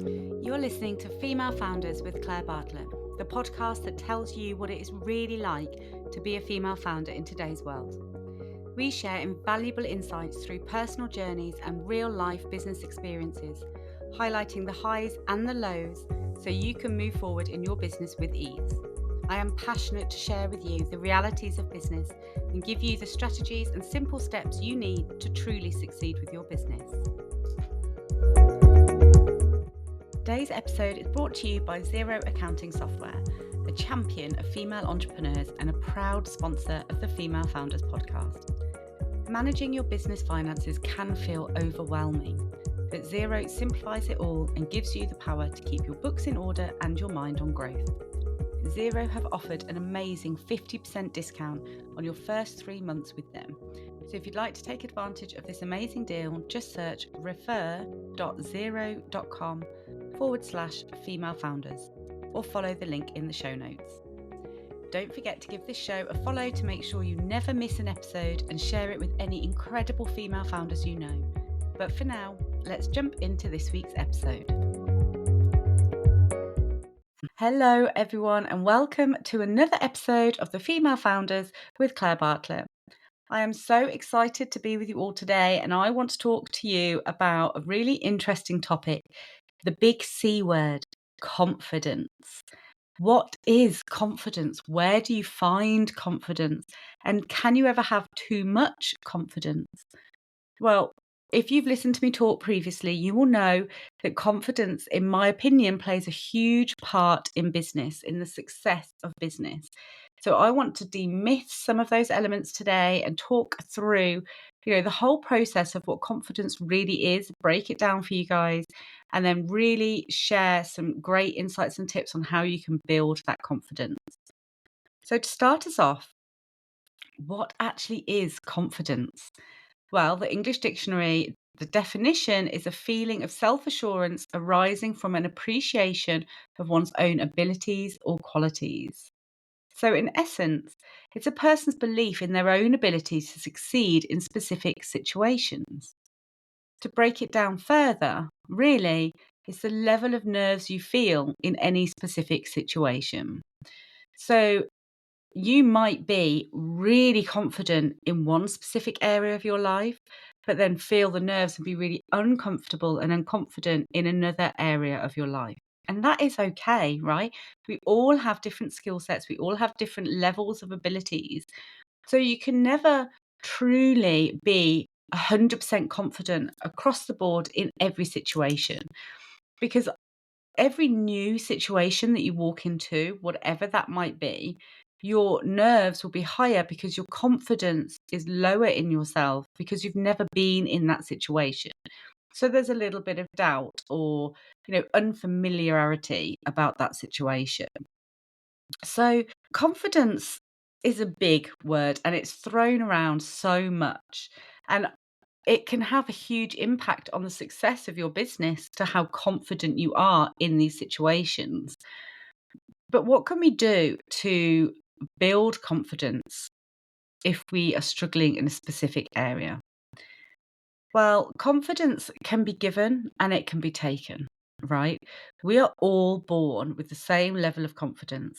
You're listening to Female Founders with Claire Bartlett, the podcast that tells you what it is really like to be a female founder in today's world. We share invaluable insights through personal journeys and real-life business experiences, highlighting the highs and the lows so you can move forward in your business with ease. I am passionate to share with you the realities of business and give you the strategies and simple steps you need to truly succeed with your business. Today's episode is brought to you by Xero Accounting Software, a champion of female entrepreneurs and a proud sponsor of the Female Founders podcast. Managing your business finances can feel overwhelming, but Xero simplifies it all and gives you the power to keep your books in order and your mind on growth. Xero have offered an amazing 50% discount on your first 3 months with them. So if you'd like to take advantage of this amazing deal, just search refer.xero.com/female founders or follow the link in the show notes. Don't forget to give this show a follow to make sure you never miss an episode and share it with any incredible female founders you know. But for now, let's jump into this week's episode. Hello everyone and welcome to another episode of the Female Founders with Claire Bartlett. I am so excited to be with you all today, and I want to talk to you about a really interesting topic, the big C word, confidence. What is confidence? Where do you find confidence? And can you ever have too much confidence? Well, if you've listened to me talk previously, you will know that confidence, in my opinion, plays a huge part in business, in the success of business. So I want to demyth some of those elements today and talk through, the whole process of what confidence really is, break it down for you guys, and then really share some great insights and tips on how you can build that confidence. So to start us off, what actually is confidence? Well, the English dictionary, the definition is a feeling of self-assurance arising from an appreciation of one's own abilities or qualities. So in essence, it's a person's belief in their own ability to succeed in specific situations. To break it down further, really, it's the level of nerves you feel in any specific situation. So you might be really confident in one specific area of your life, but then feel the nerves and be really uncomfortable and unconfident in another area of your life. And that is okay, right? We all have different skill sets. We all have different levels of abilities. So you can never truly be 100% confident across the board in every situation, because every new situation that you walk into, whatever that might be, your nerves will be higher because your confidence is lower in yourself because you've never been in that situation. So there's a little bit of doubt or, unfamiliarity about that situation. So confidence is a big word and it's thrown around so much. And it can have a huge impact on the success of your business to how confident you are in these situations. But what can we do to build confidence if we are struggling in a specific area? Well, confidence can be given and it can be taken, right? We are all born with the same level of confidence.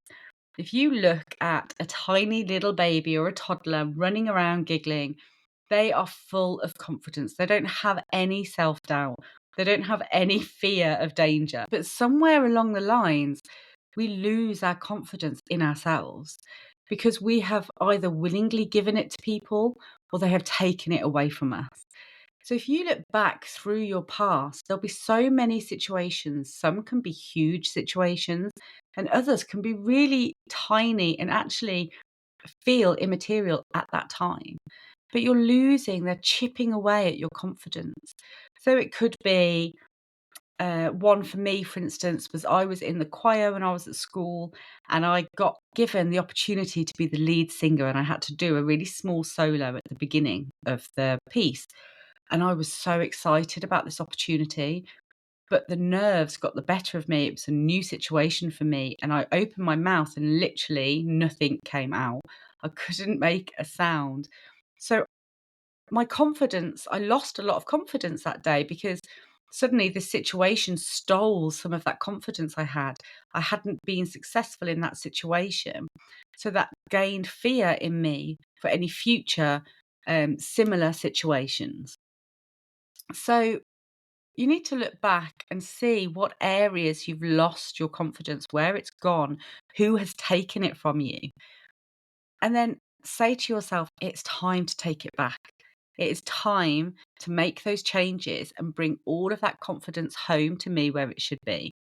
If you look at a tiny little baby or a toddler running around giggling, they are full of confidence. They don't have any self-doubt. They don't have any fear of danger. But somewhere along the lines, we lose our confidence in ourselves because we have either willingly given it to people or they have taken it away from us. So if you look back through your past, there'll be so many situations. Some can be huge situations and others can be really tiny and actually feel immaterial at that time. But you're losing, they're chipping away at your confidence. So it could be one for me, for instance, was I was in the choir when I was at school and I got given the opportunity to be the lead singer and I had to do a really small solo at the beginning of the piece. And I was so excited about this opportunity, but the nerves got the better of me. It was a new situation for me. And I opened my mouth and literally nothing came out. I couldn't make a sound. So my confidence, I lost a lot of confidence that day because suddenly this situation stole some of that confidence I had. I hadn't been successful in that situation. So that gained fear in me for any future similar situations. So you need to look back and see what areas you've lost your confidence, where it's gone, who has taken it from you. And then say to yourself, it's time to take it back. It is time to make those changes and bring all of that confidence home to me where it should be.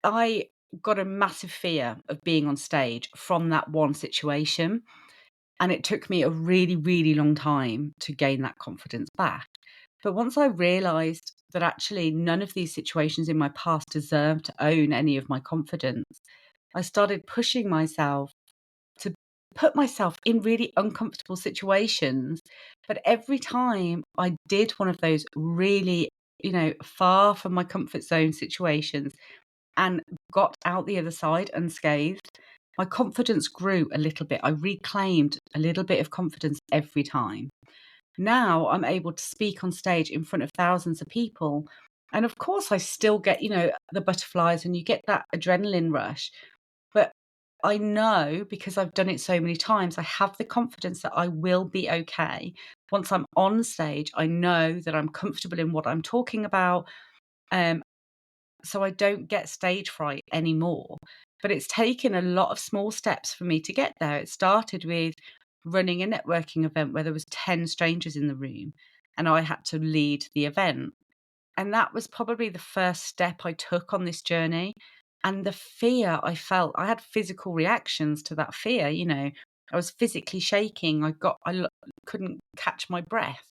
I got a massive fear of being on stage from that one situation. And it took me a really, really long time to gain that confidence back. But once I realized that actually none of these situations in my past deserved to own any of my confidence, I started pushing myself to put myself in really uncomfortable situations. But every time I did one of those really, far from my comfort zone situations and got out the other side unscathed, my confidence grew a little bit. I reclaimed a little bit of confidence every time. Now I'm able to speak on stage in front of thousands of people. And of course, I still get, the butterflies and you get that adrenaline rush. But I know because I've done it so many times, I have the confidence that I will be okay. Once I'm on stage, I know that I'm comfortable in what I'm talking about. Um, so I don't get stage fright anymore. But it's taken a lot of small steps for me to get there. It started with running a networking event where there was 10 strangers in the room and I had to lead the event. And that was probably the first step I took on this journey. And the fear I felt, I had physical reactions to that fear, I was physically shaking. Couldn't catch my breath.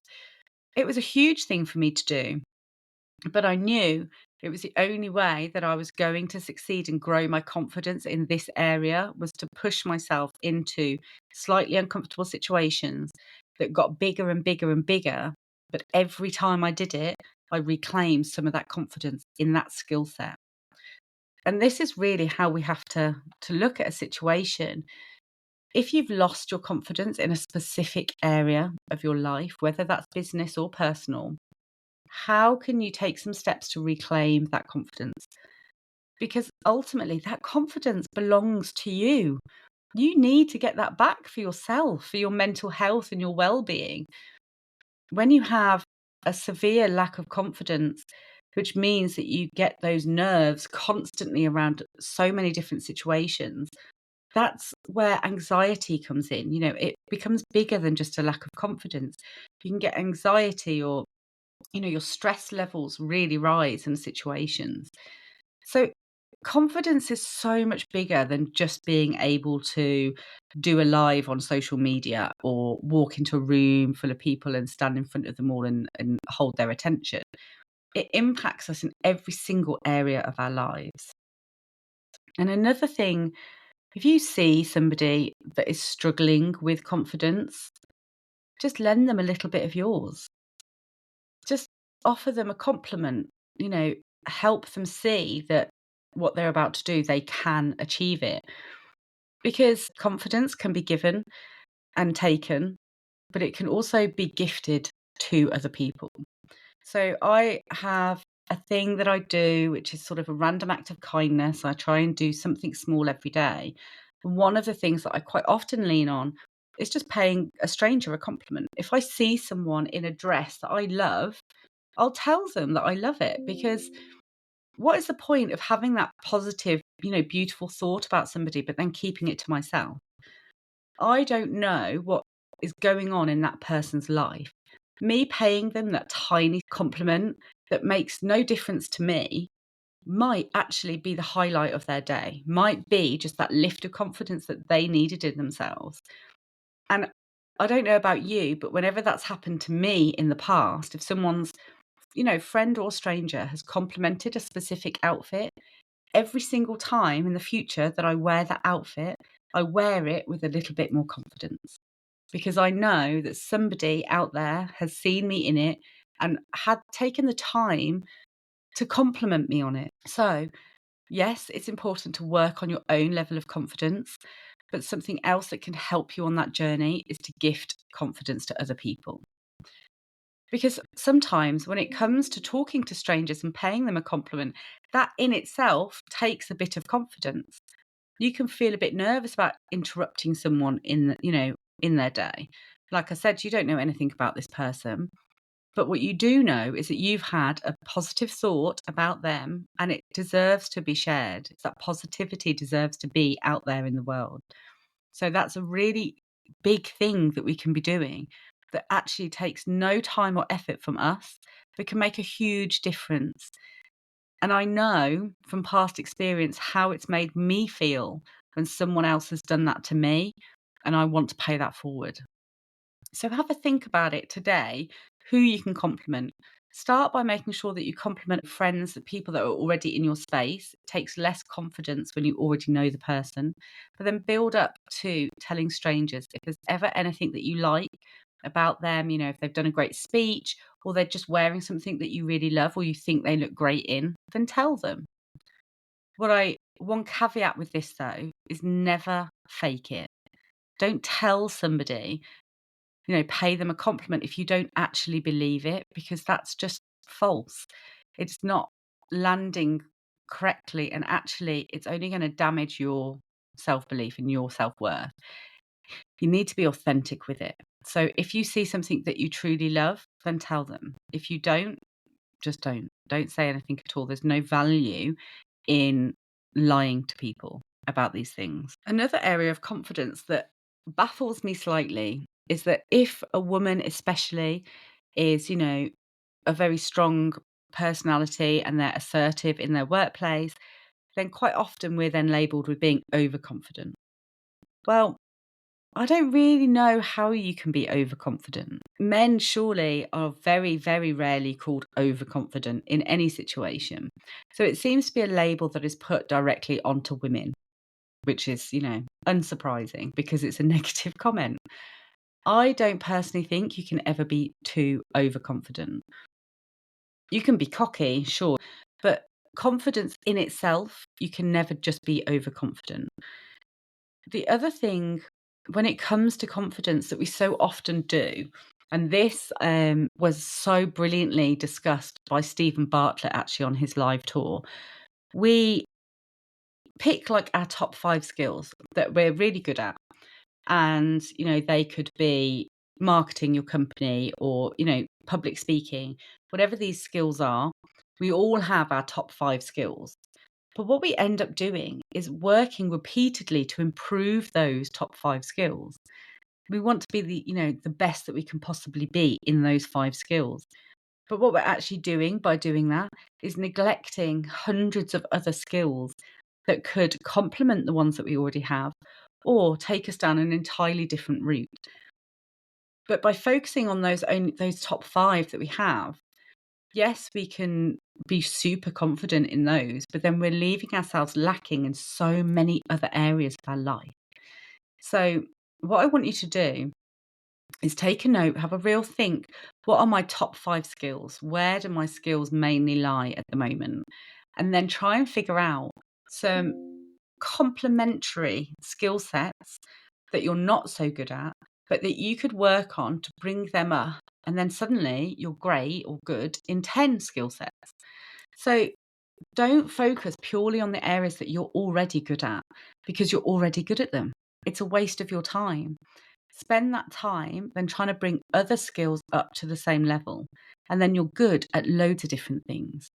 It was a huge thing for me to do. But I knew it was the only way that I was going to succeed and grow my confidence in this area was to push myself into slightly uncomfortable situations that got bigger and bigger and bigger. But every time I did it, I reclaimed some of that confidence in that skill set. And this is really how we have to look at a situation. If you've lost your confidence in a specific area of your life, whether that's business or personal, how can you take some steps to reclaim that confidence? Because ultimately, that confidence belongs to you. You need to get that back for yourself, for your mental health and your well being. When you have a severe lack of confidence, which means that you get those nerves constantly around so many different situations, that's where anxiety comes in. It becomes bigger than just a lack of confidence. You can get anxiety or your stress levels really rise in situations. So confidence is so much bigger than just being able to do a live on social media or walk into a room full of people and stand in front of them all and hold their attention. It impacts us in every single area of our lives. And another thing, if you see somebody that is struggling with confidence, just lend them a little bit of yours. Just offer them a compliment, you know, help them see that what they're about to do, they can achieve it. Because confidence can be given and taken, but it can also be gifted to other people. So I have a thing that I do, which is sort of a random act of kindness. I try and do something small every day. One of the things that I quite often lean on is just paying a stranger a compliment. If I see someone in a dress that I love, I'll tell them that I love it, because what is the point of having that positive, beautiful thought about somebody, but then keeping it to myself? I don't know what is going on in that person's life. Me paying them that tiny compliment that makes no difference to me might actually be the highlight of their day, might be just that lift of confidence that they needed in themselves. And I don't know about you, but whenever that's happened to me in the past, if someone's, friend or stranger has complimented a specific outfit, every single time in the future that I wear that outfit, I wear it with a little bit more confidence, because I know that somebody out there has seen me in it and had taken the time to compliment me on it. So, yes, it's important to work on your own level of confidence, but something else that can help you on that journey is to gift confidence to other people. Because sometimes when it comes to talking to strangers and paying them a compliment, that in itself takes a bit of confidence. You can feel a bit nervous about interrupting someone in their day. Like I said, you don't know anything about this person, but what you do know is that you've had a positive thought about them and it deserves to be shared. That positivity deserves to be out there in the world. So that's a really big thing that we can be doing that actually takes no time or effort from us, but can make a huge difference. And I know from past experience how it's made me feel when someone else has done that to me, and I want to pay that forward. So have a think about it today, who you can compliment. Start by making sure that you compliment friends, the people that are already in your space. It takes less confidence when you already know the person. But then build up to telling strangers if there's ever anything that you like about them, if they've done a great speech or they're just wearing something that you really love or you think they look great in, then tell them. One caveat with this though is never fake it. Don't tell somebody, pay them a compliment if you don't actually believe it, because that's just false. It's not landing correctly, and actually, it's only going to damage your self belief and your self worth. You need to be authentic with it. So if you see something that you truly love, then tell them. If you don't, just don't. Don't say anything at all. There's no value in lying to people about these things. Another area of confidence that baffles me slightly is that if a woman, especially, is, a very strong personality and they're assertive in their workplace, then quite often we're then labeled with being overconfident. Well, I don't really know how you can be overconfident. Men surely are very, very rarely called overconfident in any situation. So it seems to be a label that is put directly onto women, which is, unsurprising because it's a negative comment. I don't personally think you can ever be too overconfident. You can be cocky, sure, but confidence in itself, you can never just be overconfident. The other thing when it comes to confidence that we so often do, and this was so brilliantly discussed by Stephen Bartlett actually on his live tour, we pick like our top 5 skills that we're really good at. And, they could be marketing your company or, public speaking, whatever these skills are, we all have our top 5 skills. But what we end up doing is working repeatedly to improve those top 5 skills. We want to be the best that we can possibly be in those 5 skills. But what we're actually doing by doing that is neglecting hundreds of other skills that could complement the ones that we already have or take us down an entirely different route. But by focusing on those top 5 that we have, yes, we can be super confident in those, but then we're leaving ourselves lacking in so many other areas of our life. So what I want you to do is take a note, have a real think. What are my top 5 skills? Where do my skills mainly lie at the moment? And then try and figure out some complementary skill sets that you're not so good at, but that you could work on to bring them up. And then suddenly you're great or good in 10 skill sets. So don't focus purely on the areas that you're already good at because you're already good at them. It's a waste of your time. Spend that time then trying to bring other skills up to the same level. And then you're good at loads of different things.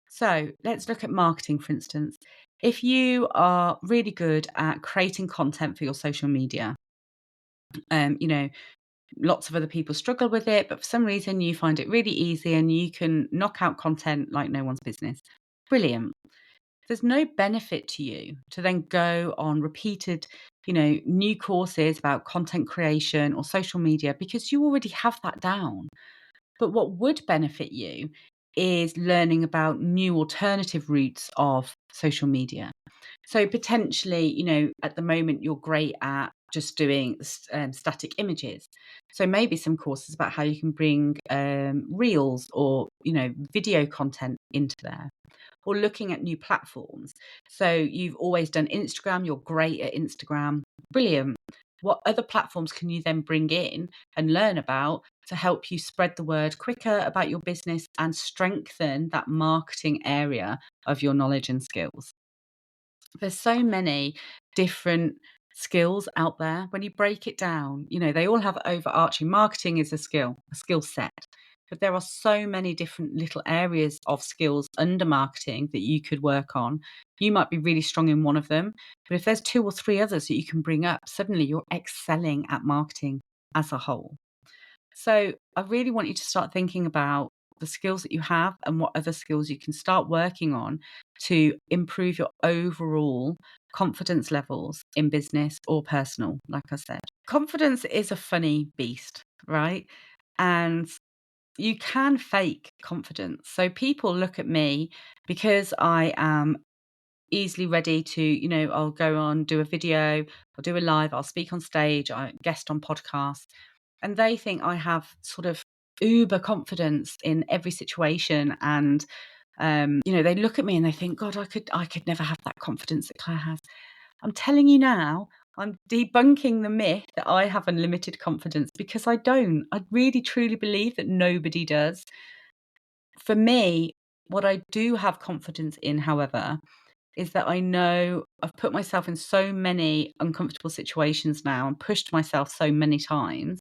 So let's look at marketing, for instance. If you are really good at creating content for your social media, lots of other people struggle with it, but for some reason you find it really easy and you can knock out content like no one's business. Brilliant. There's no benefit to you to then go on repeated, new courses about content creation or social media because you already have that down. But what would benefit you is learning about new alternative routes of social media. So potentially, at the moment you're great at just doing static images. So maybe some courses about how you can bring reels or, video content into there, or looking at new platforms. So you've always done Instagram, you're great at Instagram. Brilliant. What other platforms can you then bring in and learn about to help you spread the word quicker about your business and strengthen that marketing area of your knowledge and skills. There's so many different skills out there. When you break it down, they all have overarching. Marketing is a skill set. But there are so many different little areas of skills under marketing that you could work on. You might be really strong in one of them, but if there's two or three others that you can bring up, suddenly you're excelling at marketing as a whole. So I really want you to start thinking about the skills that you have and what other skills you can start working on to improve your overall confidence levels in business or personal, like I said. Confidence is a funny beast, right? And you can fake confidence. So people look at me because I am easily ready to, I'll go on, do a video, I'll do a live, I'll speak on stage, I guest on podcasts, and they think I have sort of uber confidence in every situation. And they look at me and they think, God, I could never have that confidence that Claire has. I'm telling you now, I'm debunking the myth that I have unlimited confidence, because I don't. I really truly believe that nobody does. For me, what I do have confidence in, however, is that I know I've put myself in so many uncomfortable situations now and pushed myself so many times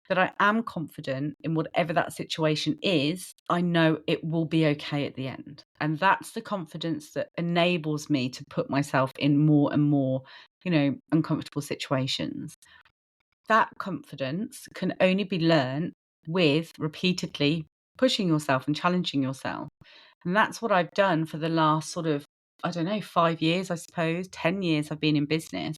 that I am confident in whatever that situation is. I know it will be okay at the end. And that's the confidence that enables me to put myself in more and more, uncomfortable situations. That confidence can only be learned with repeatedly pushing yourself and challenging yourself. And that's what I've done for the last sort of, I don't know, 5 years, I suppose, 10 years I've been in business,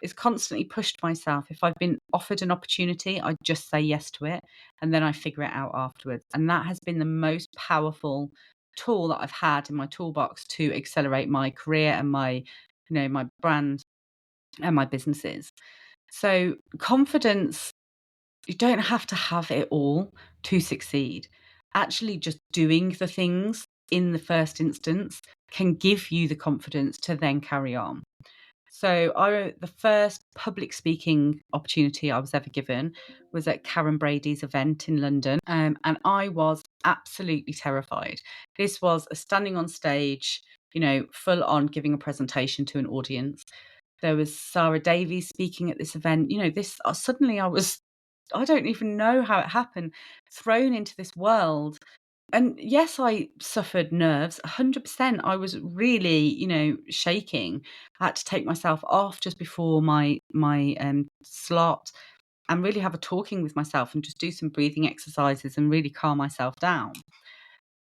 is constantly pushed myself. If I've been offered an opportunity, I just say yes to it, and then I figure it out afterwards. And that has been the most powerful tool that I've had in my toolbox to accelerate my career and my brand and my businesses. So confidence, you don't have to have it all to succeed. Actually, just doing the things in the first instance can give you the confidence to then carry on. So the first public speaking opportunity I was ever given was at Karen Brady's event in London, and I was absolutely terrified. This was a standing on stage, full on giving a presentation to an audience. There was Sarah Davies speaking at this event. Suddenly I don't even know how it happened, thrown into this world. And yes, I suffered nerves, 100%. I was really, shaking. I had to take myself off just before my slot and really have a talking with myself and just do some breathing exercises and really calm myself down.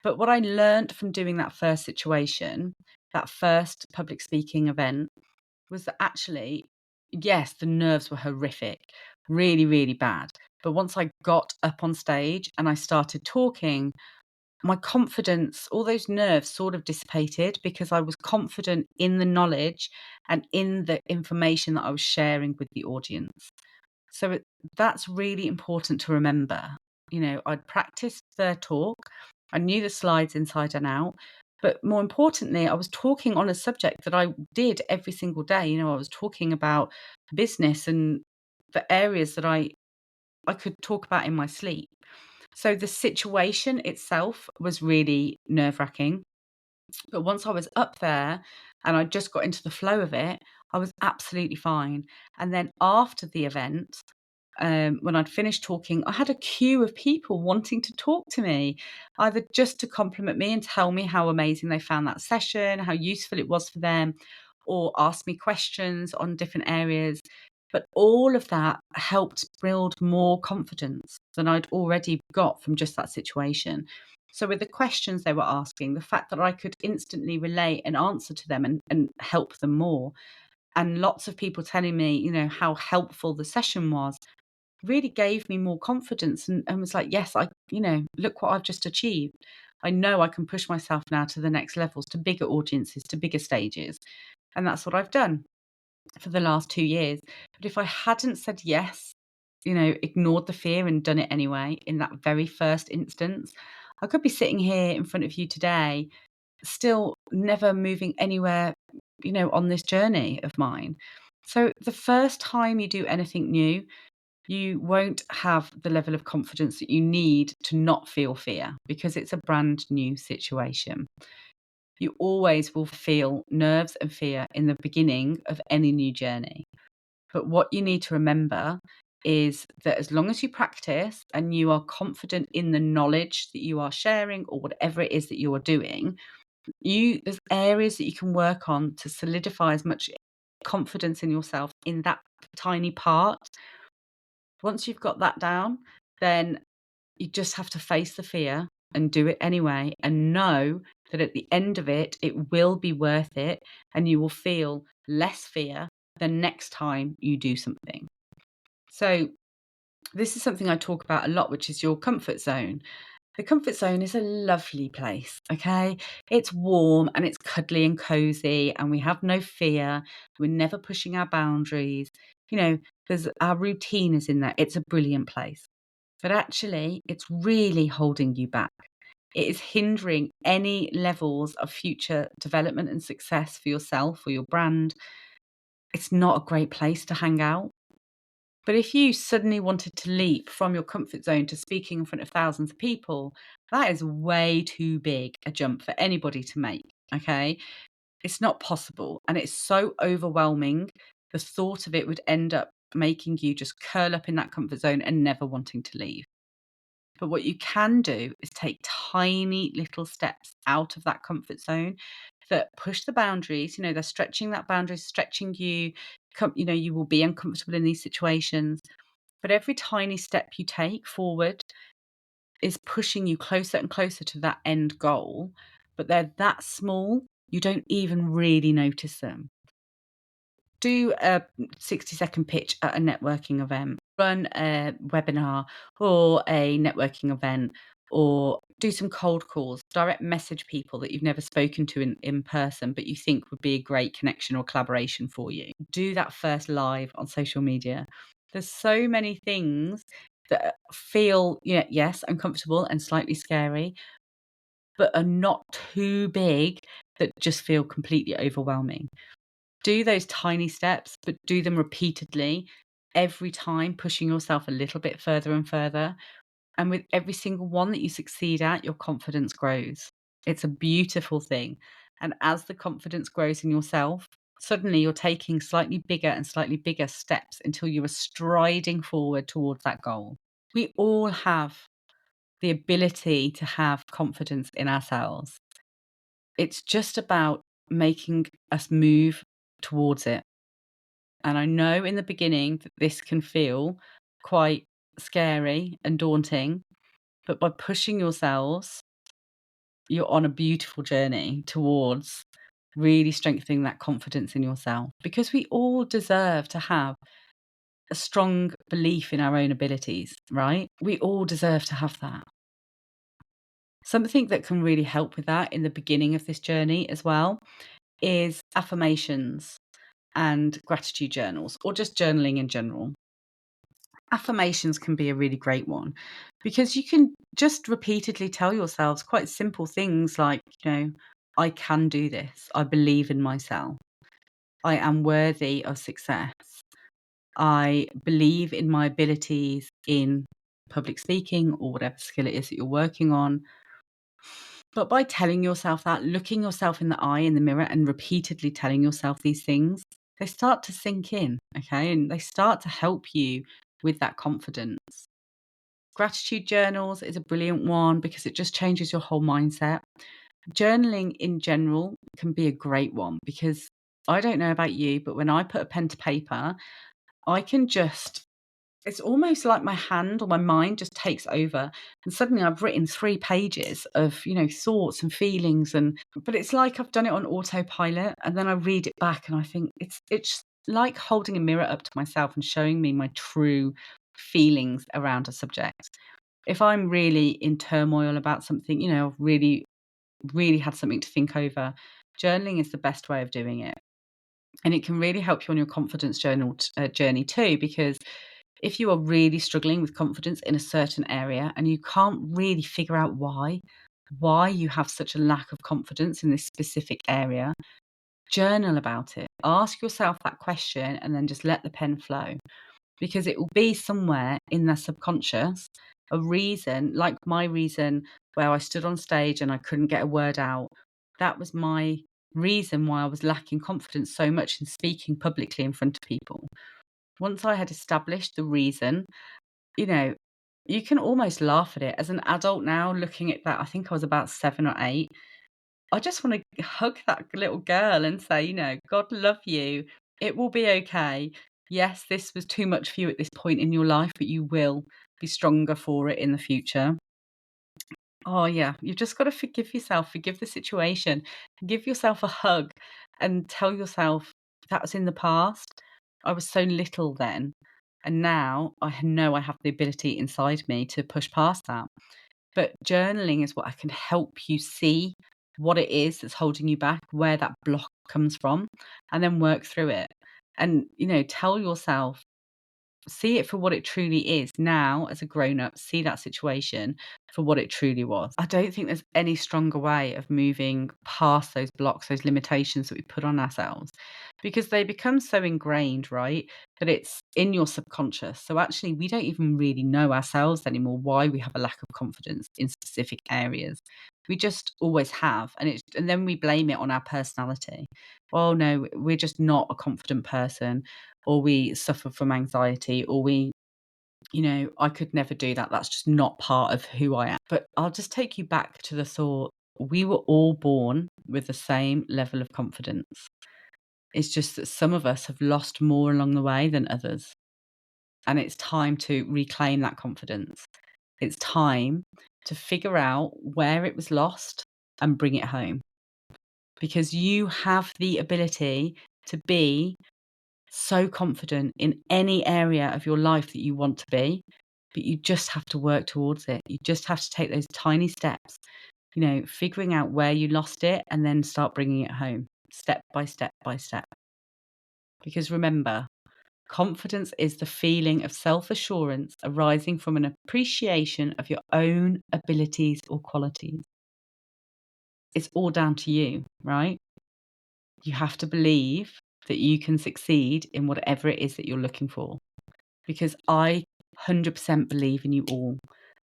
But what I learned from doing that first situation, that first public speaking event, was that actually, yes, the nerves were horrific, really, really bad. But once I got up on stage and I started talking, my confidence, all those nerves sort of dissipated, because I was confident in the knowledge and in the information that I was sharing with the audience. So that's really important to remember. I'd practiced the talk, I knew the slides inside and out, but more importantly, I was talking on a subject that I did every single day. I was talking about business and the areas that I could talk about in my sleep. So the situation itself was really nerve-wracking. But once I was up there and I just got into the flow of it, I was absolutely fine. And then after the event, when I'd finished talking, I had a queue of people wanting to talk to me, either just to compliment me and tell me how amazing they found that session, how useful it was for them, or ask me questions on different areas. But all of that helped build more confidence than I'd already got from just that situation. So with the questions they were asking, the fact that I could instantly relate and answer to them and help them more, and lots of people telling me, how helpful the session was, really gave me more confidence, and was like, yes, look what I've just achieved. I know I can push myself now to the next levels, to bigger audiences, to bigger stages. And that's what I've done for the last 2 years. But if I hadn't said yes, ignored the fear and done it anyway in that very first instance, I could be sitting here in front of you today, still never moving anywhere, on this journey of mine. So the first time you do anything new, You won't have the level of confidence that you need to not feel fear because it's a brand new situation. You always will feel nerves and fear in the beginning of any new journey. But what you need to remember is that as long as you practice and you are confident in the knowledge that you are sharing or whatever it is that you are doing, there's areas that you can work on to solidify as much confidence in yourself in that tiny part. Once you've got that down, then you just have to face the fear and do it anyway, and know that at the end of it, it will be worth it, and you will feel less fear the next time you do something. So, this is something I talk about a lot, which is your comfort zone. The comfort zone is a lovely place, okay? It's warm and it's cuddly and cozy, and we have no fear. We're never pushing our boundaries. You know, there's our routine is in there. It's a brilliant place. But actually, it's really holding you back. It is hindering any levels of future development and success for yourself or your brand. It's not a great place to hang out. But if you suddenly wanted to leap from your comfort zone to speaking in front of thousands of people, that is way too big a jump for anybody to make. Okay. It's not possible. And it's so overwhelming. The thought of it would end up making you just curl up in that comfort zone and never wanting to leave. But what you can do is take tiny little steps out of that comfort zone that push the boundaries. They're stretching that boundary, stretching you. You will be uncomfortable in these situations. But every tiny step you take forward is pushing you closer and closer to that end goal. But they're that small, you don't even really notice them. Do a 60-second pitch at a networking event, run a webinar or a networking event, or do some cold calls, direct message people that you've never spoken to in person, but you think would be a great connection or collaboration for you. Do that first live on social media. There's so many things that feel, yes, uncomfortable and slightly scary, but are not too big that just feel completely overwhelming. Do those tiny steps, but do them repeatedly, every time pushing yourself a little bit further and further. And with every single one that you succeed at, your confidence grows. It's a beautiful thing. And as the confidence grows in yourself, suddenly you're taking slightly bigger and slightly bigger steps until you are striding forward towards that goal. We all have the ability to have confidence in ourselves. It's just about making us move towards it. And I know in the beginning that this can feel quite scary and daunting, but by pushing yourselves, you're on a beautiful journey towards really strengthening that confidence in yourself, because we all deserve to have a strong belief in our own abilities, right? We all deserve to have that. Something that can really help with that in the beginning of this journey as well is affirmations and gratitude journals, or just journaling in general. Affirmations can be a really great one because you can just repeatedly tell yourselves quite simple things like, I can do this. I believe in myself. I am worthy of success. I believe in my abilities in public speaking or whatever skill it is that you're working on. But by telling yourself that, looking yourself in the eye in the mirror and repeatedly telling yourself these things, they start to sink in, okay? And they start to help you with that confidence. Gratitude journals is a brilliant one because it just changes your whole mindset. Journaling in general can be a great one because I don't know about you, but when I put a pen to paper, I can just it's almost like my hand or my mind just takes over, and suddenly I've written 3 pages of, thoughts and feelings, but it's like I've done it on autopilot, and then I read it back and I think it's like holding a mirror up to myself and showing me my true feelings around a subject. If I'm really in turmoil about something, I've really, really had something to think over, journaling is the best way of doing it. And it can really help you on your confidence journey too, because if you are really struggling with confidence in a certain area and you can't really figure out why you have such a lack of confidence in this specific area, journal about it. Ask yourself that question and then just let the pen flow. because it will be somewhere in their subconscious, a reason, like my reason where I stood on stage and I couldn't get a word out. That was my reason why I was lacking confidence so much in speaking publicly in front of people. Once I had established the reason, you know, you can almost laugh at it. As an adult now, looking at that, I think I was about 7 or 8. I just want to hug that little girl and say, God love you. It will be okay. Yes, this was too much for you at this point in your life, but you will be stronger for it in the future. Oh, yeah. You've just got to forgive yourself, forgive the situation, give yourself a hug and tell yourself that was in the past. I was so little then. And now I know I have the ability inside me to push past that. But journaling is what I can help you see what it is that's holding you back, where that block comes from, and then work through it. And, tell yourself, see it for what it truly is now as a grown up, see that situation for what it truly was. I don't think there's any stronger way of moving past those blocks, those limitations that we put on ourselves, because they become so ingrained, right? That it's in your subconscious. So actually, we don't even really know ourselves anymore why we have a lack of confidence in specific areas. We just always have. And then we blame it on our personality. Well, no, we're just not a confident person, or we suffer from anxiety, or I could never do that. That's just not part of who I am. But I'll just take you back to the thought, we were all born with the same level of confidence. It's just that some of us have lost more along the way than others. And it's time to reclaim that confidence. It's time to figure out where it was lost and bring it home. Because you have the ability to be so confident in any area of your life that you want to be, but you just have to work towards it. You just have to take those tiny steps, figuring out where you lost it and then start bringing it home step by step by step. Because remember, confidence is the feeling of self-assurance arising from an appreciation of your own abilities or qualities. It's all down to you, right? You have to believe that you can succeed in whatever it is that you're looking for. Because I 100% believe in you all.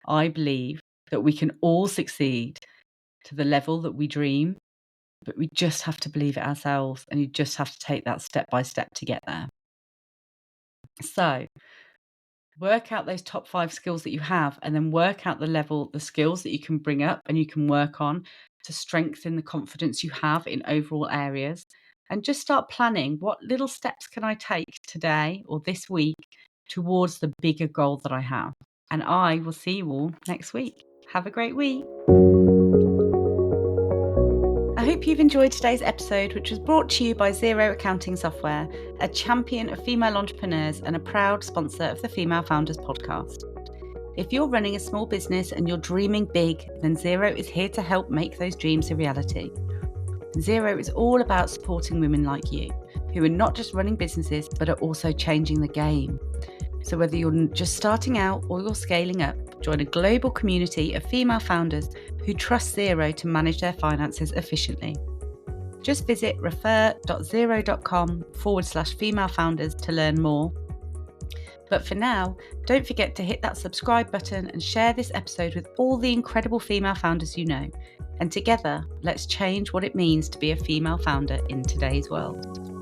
I believe that we can all succeed to the level that we dream, but we just have to believe it ourselves, and you just have to take that step by step to get there. So work out those top 5 skills that you have, and then work out the skills that you can bring up and you can work on to strengthen the confidence you have in overall areas. And just start planning, what little steps can I take today or this week towards the bigger goal that I have. And I will see you all next week. Have a great week. I hope you've enjoyed today's episode, which was brought to you by Xero Accounting Software, a champion of female entrepreneurs and a proud sponsor of the Female Founders podcast. If you're running a small business and you're dreaming big, then Xero is here to help make those dreams a reality. Xero is all about supporting women like you, who are not just running businesses, but are also changing the game. So whether you're just starting out or you're scaling up, join a global community of female founders who trust Xero to manage their finances efficiently. Just visit refer.xero.com/female founders to learn more. But for now, don't forget to hit that subscribe button and share this episode with all the incredible female founders you know. And together, let's change what it means to be a female founder in today's world.